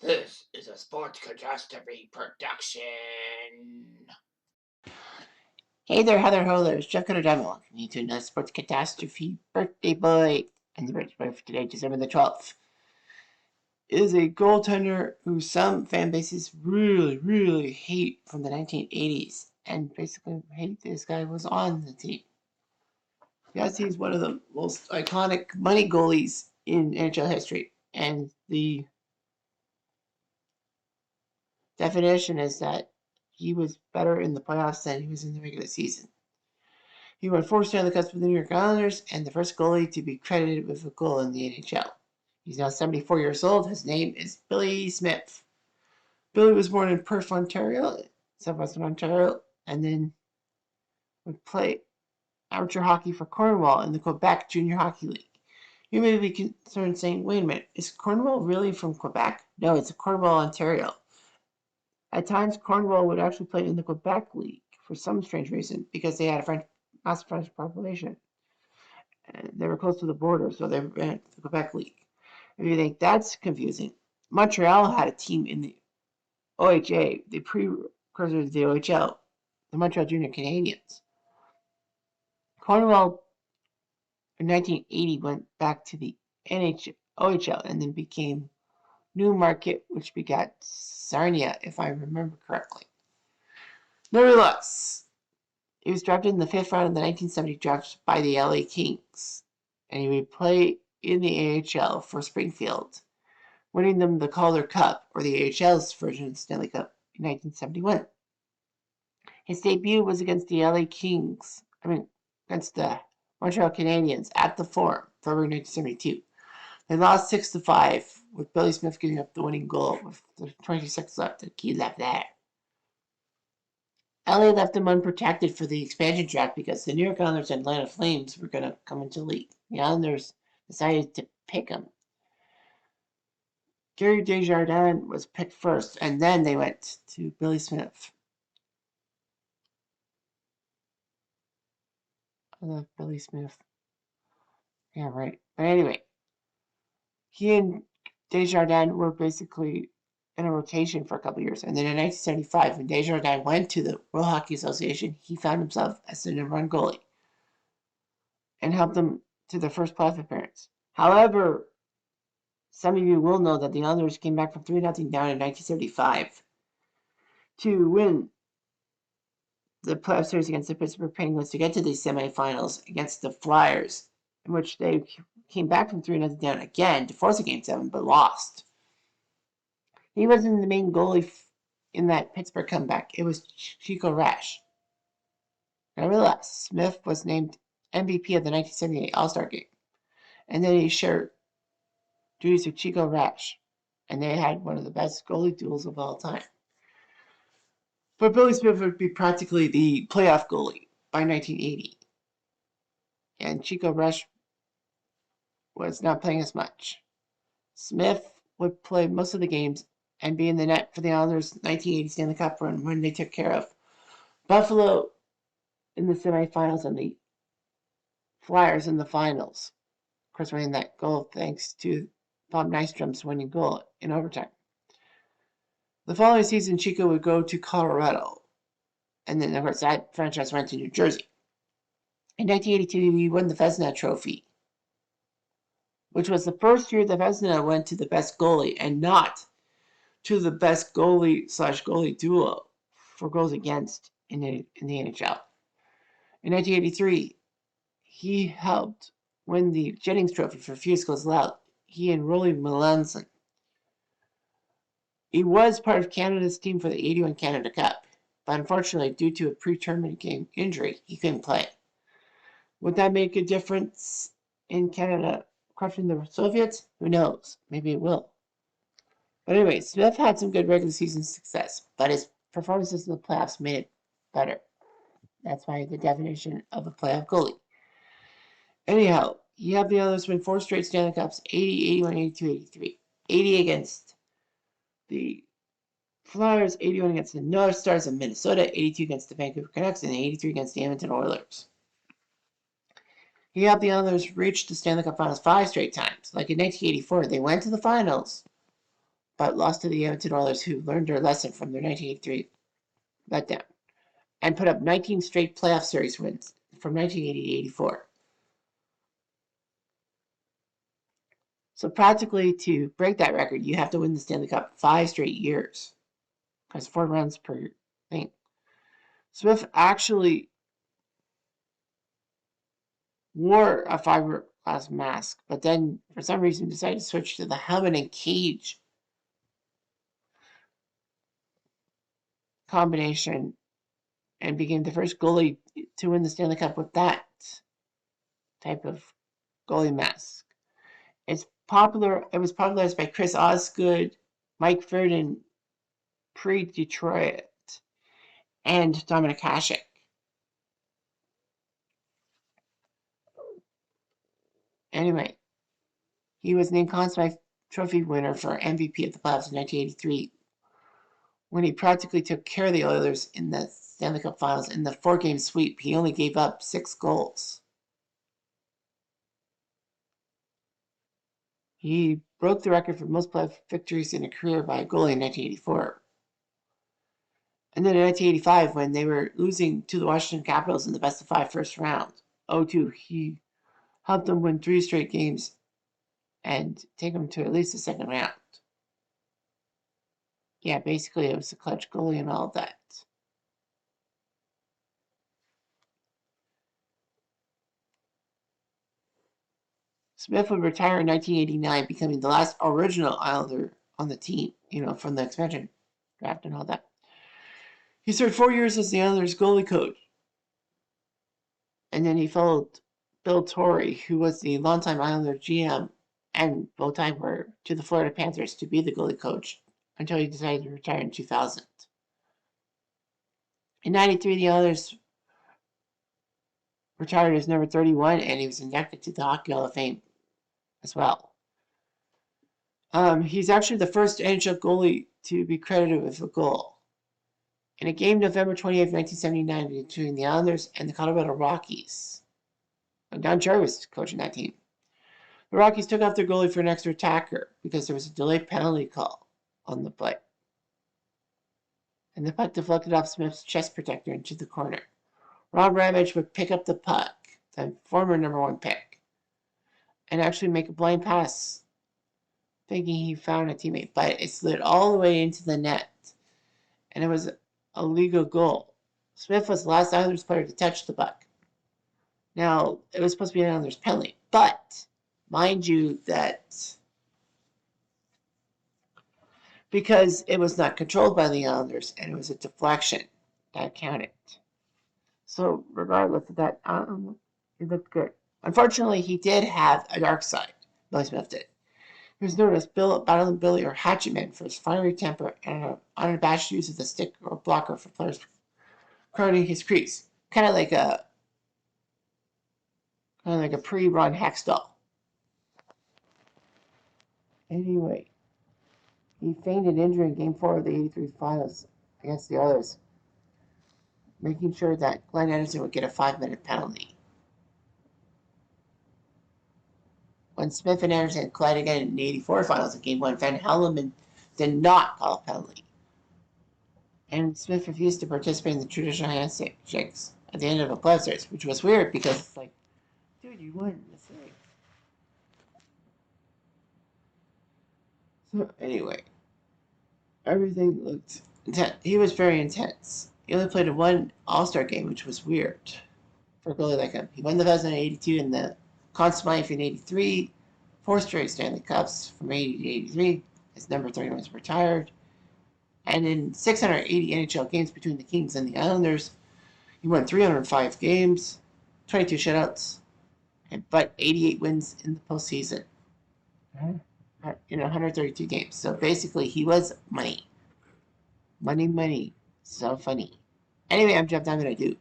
This is a Sports Catastrophe production. Hey there, Heather Holers, Jeff Cutter welcome you to another Sports Catastrophe birthday boy. And the birthday boy for today, December the 12th, is a goaltender who some fan bases really hate from the 1980s. And basically hate this guy was on the team. Yes, he's one of the most iconic money goalies in NHL history. And the definition is that he was better in the playoffs than he was in the regular season. He won 4 Stanley Cups with the New York Islanders and the first goalie to be credited with a goal in the NHL. He's now 74 years old. His name is Billy Smith. Billy was born in Perth, Ontario, southwestern Ontario, and then would play amateur hockey for Cornwall in the Quebec Junior Hockey League. You may be concerned saying, wait a minute, is Cornwall really from Quebec? No, it's Cornwall, Ontario. At times, Cornwall would actually play in the Quebec League for some strange reason because they had a massive French population. And they were close to the border, so they ran the Quebec League. If you think that's confusing, Montreal had a team in the OHA, the precursor to the OHL, the Montreal Junior Canadiens. Cornwall in 1980 went back to the OHL and then became Newmarket, which begat Sarnia, if I remember correctly. Nevertheless, he was drafted in the 5th round of the 1970 draft by the LA Kings, and he would play in the AHL for Springfield, winning them the Calder Cup, or the AHL's version of the Stanley Cup, in 1971. His debut was against the against the Montreal Canadiens at the Forum, February 1972. They lost 6-5, with Billy Smith giving up the winning goal with 20 seconds left. The key left there. LA left him unprotected for the expansion draft because the New York Islanders and Atlanta Flames were going to come into the league. The Islanders decided to pick him. Gary Desjardins was picked first, and then they went to Billy Smith. I love Billy Smith. Yeah, right. But anyway, he and Desjardins were basically in a rotation for a couple years. And then in 1975, when Desjardins went to the World Hockey Association, he found himself as the number one goalie and helped them to their first playoff appearance. However, some of you will know that the Islanders came back from 3-0 down in 1975 to win the playoff series against the Pittsburgh Penguins to get to the semifinals against the Flyers, in which they came back from 3-0 down again to force a Game 7, but lost. He wasn't the main goalie in that Pittsburgh comeback. It was Chico Rash. Nevertheless, Smith was named MVP of the 1978 All-Star Game, and then he shared duties with Chico Rash, and they had one of the best goalie duels of all time. But Billy Smith would be practically the playoff goalie by 1980, and Chico Rash was not playing as much. Smith would play most of the games and be in the net for the Islanders' 1980 Stanley Cup run when they took care of Buffalo in the semifinals and the Flyers in the finals. Of course, winning that goal thanks to Bob Nystrom's winning goal in overtime. The following season, Chico would go to Colorado, and then, of course, that franchise went to New Jersey. In 1982, he won the Vezina Trophy, which was the first year the Vezina went to the best goalie and not to the best goalie/goalie duo for goals against in the NHL. In 1983, he helped win the Jennings Trophy for fewest goals allowed. He and Rolly Melanson. He was part of Canada's team for the 81 Canada Cup, but unfortunately, due to a pre-tournament game injury, he couldn't play. Would that make a difference in Canada crushing the Soviets? Who knows? Maybe it will. But anyway, Smith had some good regular season success, but his performances in the playoffs made it better. That's why the definition of a playoff goalie. Anyhow, you have the others win 4 straight Stanley Cups, 80, 81, 82, 83. 80 against the Flyers, 81 against the North Stars of Minnesota, 82 against the Vancouver Canucks, and 83 against the Edmonton Oilers. He helped the Oilers reach the Stanley Cup Finals 5 straight times. Like in 1984, they went to the finals, but lost to the Edmonton Oilers, who learned their lesson from their 1983 letdown and put up 19 straight playoff series wins from 1980 to 84. So practically to break that record, you have to win the Stanley Cup 5 straight years because 4 rounds per thing. Smith actually wore a fiberglass mask, but then for some reason decided to switch to the helmet and cage combination and became the first goalie to win the Stanley Cup with that type of goalie mask. It was popularized by Chris Osgood, Mike Verdon pre-Detroit, and Dominic Hasek. Anyway, he was named Conn Smythe Trophy winner for MVP of the playoffs in 1983 when he practically took care of the Oilers in the Stanley Cup Finals in the 4-game sweep. He only gave up 6 goals. He broke the record for most playoff victories in a career by a goalie in 1984. And then in 1985, when they were losing to the Washington Capitals in the best-of-5 first round, 0-2, he helped them win 3 straight games and take them to at least the second round. Yeah, basically it was a clutch goalie and all of that. Smith would retire in 1989, becoming the last original Islander on the team, from the expansion draft and all that. He served 4 years as the Islanders' goalie coach. And then he followed Bill Torrey, who was the longtime Islander GM and both time were to the Florida Panthers to be the goalie coach until he decided to retire in 2000. In 93, the Islanders retired as number 31, and he was inducted to the Hockey Hall of Fame as well. He's actually the first NHL goalie to be credited with a goal. In a game November 28, 1979, between the Islanders and the Colorado Rockies, Don Cherry was coaching that team. The Rockies took off their goalie for an extra attacker because there was a delayed penalty call on the play. And the puck deflected off Smith's chest protector into the corner. Ron Ramage would pick up the puck, the former number 1 pick, and actually make a blind pass, thinking he found a teammate, but it slid all the way into the net, and it was a legal goal. Smith was the last Islanders player to touch the puck. Now, it was supposed to be an Islanders penalty, but mind you that because it was not controlled by the Islanders and it was a deflection, that counted. So regardless of that, he looked good. Unfortunately, he did have a dark side. Billy Smith did. He was known as Battling Billy or Hatchet Man for his fiery temper and an unabashed use of the stick or blocker for players crowding his crease. Kind of like a pre-run Hextall. Anyway, he feigned an injury in Game 4 of the 83 finals against the Oilers, making sure that Glenn Anderson would get a 5-minute penalty. When Smith and Anderson collided again in the 84 finals in Game 1, Van Hellemond did not call a penalty. And Smith refused to participate in the traditional handshakes at the end of a playoff series, which was weird because it's like, dude, you won the series. So anyway, everything looked intense. He was very intense. He only played in 1 All-Star game, which was weird for a goalie like him. He won the Vezina in 82 and the Conn Smythe in 83, 4 straight Stanley Cups from 80 to 83. His number 31 was retired. And in 680 NHL games between the Kings and the Islanders, he won 305 games, 22 shutouts, but 88 wins in the postseason. 132 games. So basically, he was money. Money. So funny. Anyway, I'm Jeff Diamond. I do.